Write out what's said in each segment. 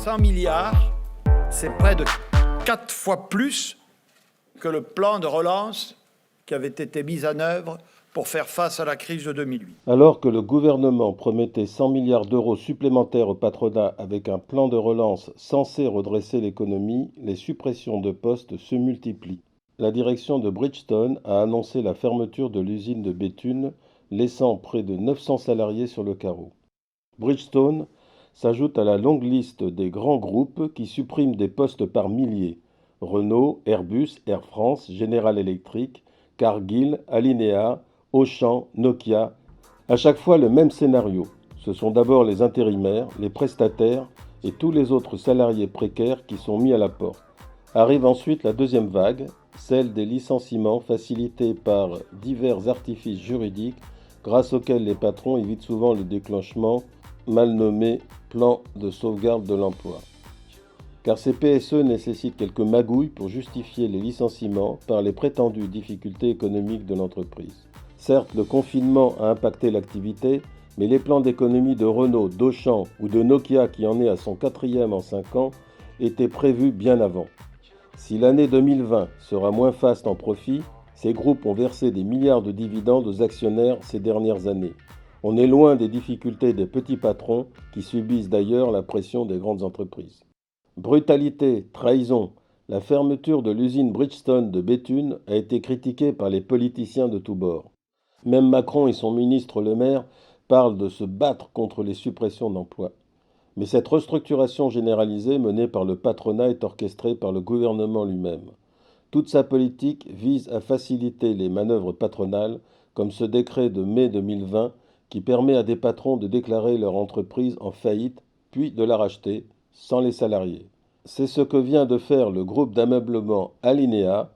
100 milliards, c'est près de 4 fois plus que le plan de relance qui avait été mis en œuvre pour faire face à la crise de 2008. Alors que le gouvernement promettait 100 milliards d'euros supplémentaires au patronat avec un plan de relance censé redresser l'économie, les suppressions de postes se multiplient. La direction de Bridgestone a annoncé la fermeture de l'usine de Béthune, laissant près de 900 salariés sur le carreau. Bridgestone s'ajoute à la longue liste des grands groupes qui suppriment des postes par milliers. Renault, Airbus, Air France, General Electric, Cargill, Alinéa, Auchan, Nokia. À chaque fois le même scénario. Ce sont d'abord les intérimaires, les prestataires et tous les autres salariés précaires qui sont mis à la porte. Arrive ensuite la deuxième vague, celle des licenciements facilités par divers artifices juridiques grâce auxquels les patrons évitent souvent le déclenchement mal nommé plan de sauvegarde de l'emploi. Car ces PSE nécessitent quelques magouilles pour justifier les licenciements par les prétendues difficultés économiques de l'entreprise. Certes, le confinement a impacté l'activité, mais les plans d'économie de Renault, d'Auchan ou de Nokia, qui en est à son 4e en 5 ans, étaient prévus bien avant. Si l'année 2020 sera moins faste en profit, ces groupes ont versé des milliards de dividendes aux actionnaires ces dernières années. On est loin des difficultés des petits patrons qui subissent d'ailleurs la pression des grandes entreprises. Brutalité, trahison, la fermeture de l'usine Bridgestone de Béthune a été critiquée par les politiciens de tous bords. Même Macron et son ministre Le Maire parlent de se battre contre les suppressions d'emplois. Mais cette restructuration généralisée menée par le patronat est orchestrée par le gouvernement lui-même. Toute sa politique vise à faciliter les manœuvres patronales, comme ce décret de mai 2020 qui permet à des patrons de déclarer leur entreprise en faillite, puis de la racheter, sans les salariés. C'est ce que vient de faire le groupe d'ameublement Alinéa,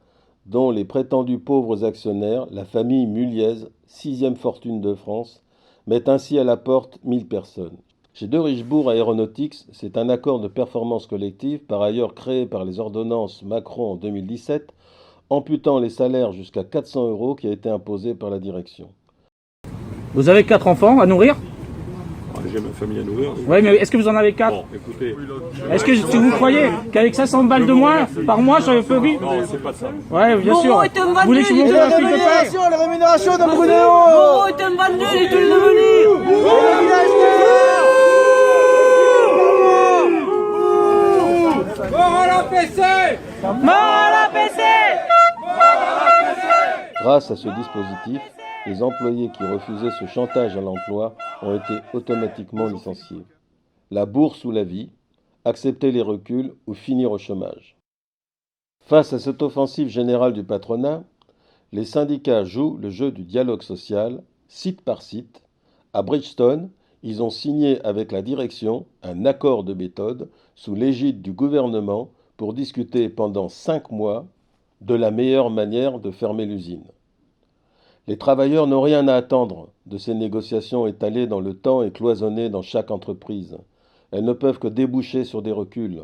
dont les prétendus pauvres actionnaires, la famille Muliez, 6e fortune de France, mettent ainsi à la porte 1000 personnes. Chez De Richebourg Aeronautics, c'est un accord de performance collective, par ailleurs créé par les ordonnances Macron en 2017, amputant les salaires jusqu'à 400 € qui a été imposé par la direction. Vous avez 4 enfants à nourrir? J'ai ma famille à nourrir. Oui, mais est-ce que vous en avez 4? Bon, écoutez. Est-ce que si vous croyez qu'avec 500 balles de moins par mois sur le phobie? Non, c'est pas ça. Ouais, bien sûr. Vous voulez que je vous montre la fiche de paie? La rémunération de Bruno Moreau est un bandit, il est tout devenu. Mort à la PC! Mort à la PC! Grâce à ce dispositif, les employés qui refusaient ce chantage à l'emploi ont été automatiquement licenciés. La bourse ou la vie, accepter les reculs ou finir au chômage. Face à cette offensive générale du patronat, les syndicats jouent le jeu du dialogue social, site par site. À Bridgestone, ils ont signé avec la direction un accord de méthode sous l'égide du gouvernement pour discuter pendant 5 mois de la meilleure manière de fermer l'usine. Les travailleurs n'ont rien à attendre de ces négociations étalées dans le temps et cloisonnées dans chaque entreprise. Elles ne peuvent que déboucher sur des reculs.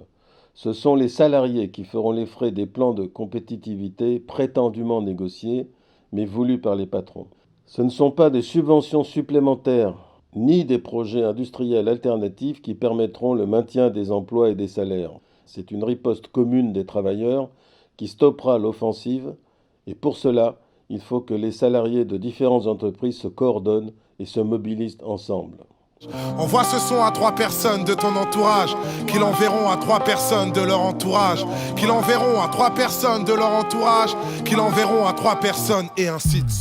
Ce sont les salariés qui feront les frais des plans de compétitivité prétendument négociés, mais voulus par les patrons. Ce ne sont pas des subventions supplémentaires, ni des projets industriels alternatifs qui permettront le maintien des emplois et des salaires. C'est une riposte commune des travailleurs qui stoppera l'offensive, et pour cela, il faut que les salariés de différentes entreprises se coordonnent et se mobilisent ensemble. Envoie ce son à 3 personnes de ton entourage, qui l'enverront à 3 personnes de leur entourage, qui l'enverront à 3 personnes de leur entourage, qui l'enverront à 3 personnes, et ainsi de suite.